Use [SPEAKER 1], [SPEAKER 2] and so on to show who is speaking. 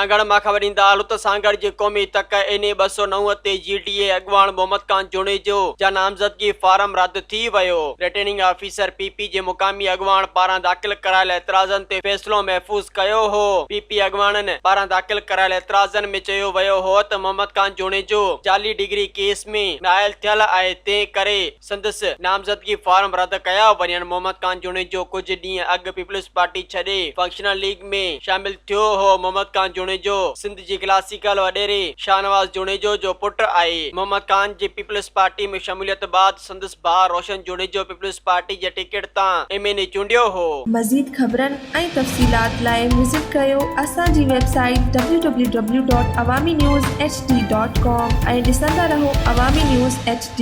[SPEAKER 1] सांगड़ मां ख़बर ईंदा हालु त सांगड़ जे क़ौमी तक NA 209 ते GTA अॻवान मोहम्मद खान जोणे जो जा नामज़दगी फार्म रद्द थी वियो। रिटर्निंग ऑफिसर PP जे मुक़ामी अॻवान पारां दाख़िल करायल एतिराज़नि ते फ़ैसिलो महफ़ूज़ कयो हो। PP अॻवाननि पारां दाख़िल करायल एतिराज़नि में चयो वियो हो त मोहम्मद खान जोणे जो जाली डिग्री केस में नाइल थियल आहे, तंहिं करे संदसि नामज़दगी फार्म रद्द कया वञनि। मोहम्मद खान जोणे जो कुझु ॾींहं अॻु पीपल्स पार्टी छॾे फंक्शनल लीग में शामिल थियो हो। मोहम्मद खान जोणे जो सिंध जी क्लासिकल वॾेरे शाहनवाज़ जोणे जो पुट आहे। मोहम्मद खान जी पीपल्स पार्टी में शमूलियत बाद संदसि भाउ रोशन जोणे जो पीपल्स पार्टी जे टिकट तां MNA चूंडियो हो।
[SPEAKER 2] मज़ीद ख़बरनि ऐं तफ़सीलात लाइ विज़िट कयो असांजी वेबसाइट www.awamiNewsHD.com ऐं ॾिसंदा रहो अवामी न्यूज़ HD।